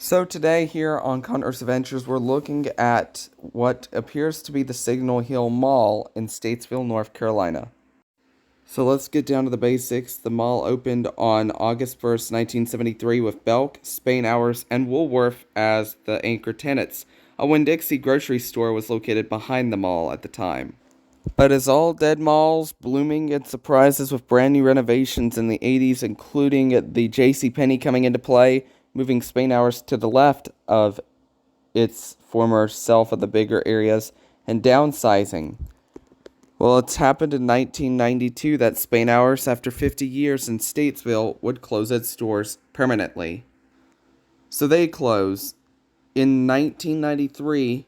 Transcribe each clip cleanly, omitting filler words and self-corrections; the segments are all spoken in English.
So today here on Connor's Adventures, we're looking at what appears to be the Signal Hill Mall in Statesville, North Carolina. So let's get down to the basics. The mall opened on August 1st, 1973 with Belk, Spain Hours, and Woolworth as the anchor tenants. A Winn-Dixie grocery store was located behind the mall at the time. But as all dead malls, blooming in surprises with brand new renovations in the 80s, including the JCPenney coming into play, moving Spain Hours to the left of its former self of the bigger areas, and downsizing. Well, it's happened in 1992 that Spain Hours, after 50 years in Statesville, would close its stores permanently. So they close. In 1993,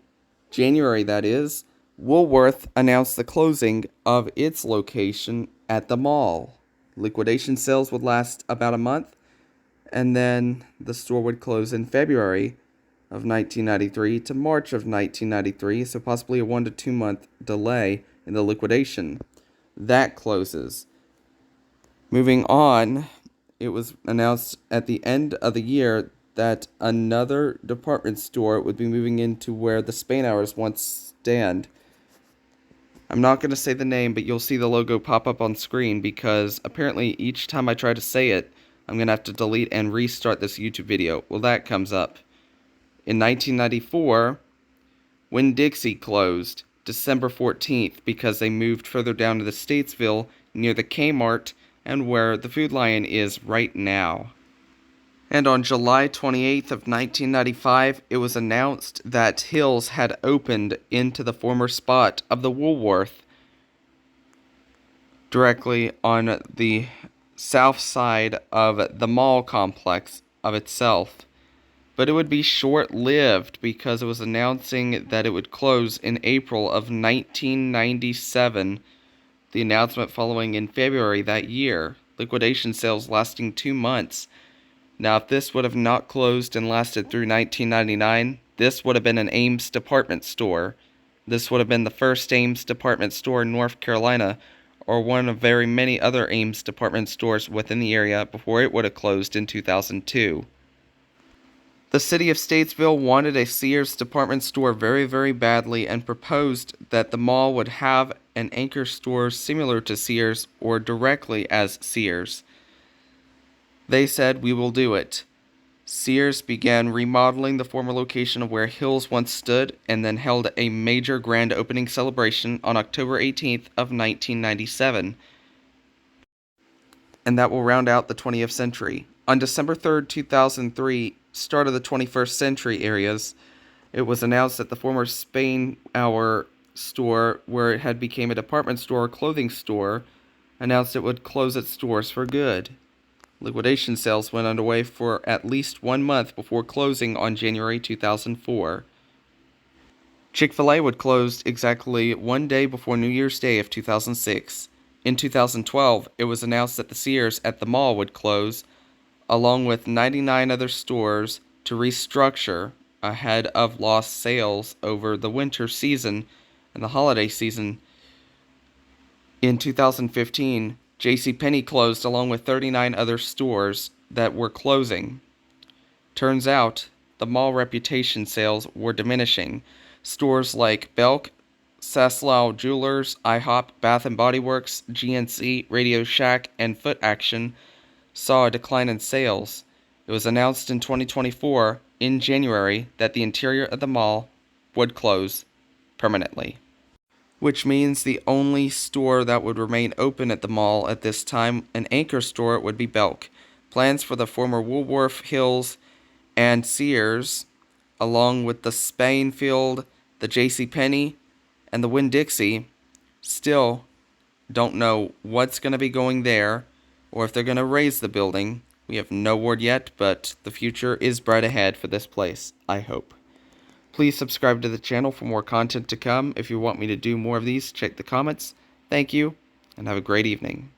January that is, Woolworth announced the closing of its location at the mall. Liquidation sales would last about a month, and then the store would close in February of 1993 to March of 1993, so possibly a 1 to 2 month delay in the liquidation. That closes. Moving on, it was announced at the end of the year that another department store would be moving into where the Spain Hours once stand. I'm not going to say the name, but you'll see the logo pop up on screen because apparently each time I try to say it, I'm going to have to delete and restart this YouTube video. Well, that comes up. In 1994, Winn-Dixie closed December 14th because they moved further down to the Statesville near the Kmart and where the Food Lion is right now. And on July 28th of 1995, it was announced that Hills had opened into the former spot of the Woolworth, directly on the south side of the mall complex of itself. But it would be short-lived because it was announcing that it would close in April of 1997, the announcement following in February that year, liquidation sales lasting 2 months. Now, if this would have not closed and lasted through 1999, this would have been an Ames department store. This would have been the first Ames department store in North Carolina, or one of very many other Ames department stores within the area before it would have closed in 2002. The city of Statesville wanted a Sears department store very, very badly and proposed that the mall would have an anchor store similar to Sears or directly as Sears. They said, "We will do it." Sears began remodeling the former location of where Hills once stood and then held a major grand opening celebration on October 18th of 1997. And that will round out the 20th century. On December 3rd, 2003, start of the 21st century areas, it was announced that the former Spain Hour store, where it had become a department store or clothing store, announced it would close its doors for good. Liquidation sales went underway for at least 1 month before closing on January 2004. Chick-fil-A would close exactly 1 day before New Year's Day of 2006. In 2012, it was announced that the Sears at the mall would close, along with 99 other stores, to restructure ahead of lost sales over the winter season and the holiday season. In 2015, JCPenney closed along with 39 other stores that were closing. Turns out, the mall reputation sales were diminishing. Stores like Belk, Saslau Jewelers, IHOP, Bath & Body Works, GNC, Radio Shack, and Foot Action saw a decline in sales. It was announced in 2024, in January, that the interior of the mall would close permanently, which means the only store that would remain open at the mall at this time, an anchor store, would be Belk. Plans for the former Woolworth, Hills, and Sears, along with the Spainfield, the JCPenney, and the Winn-Dixie, still don't know what's going to be going there, or if they're going to raise the building. We have no word yet, but the future is bright ahead for this place, I hope. Please subscribe to the channel for more content to come. If you want me to do more of these, check the comments. Thank you, and have a great evening.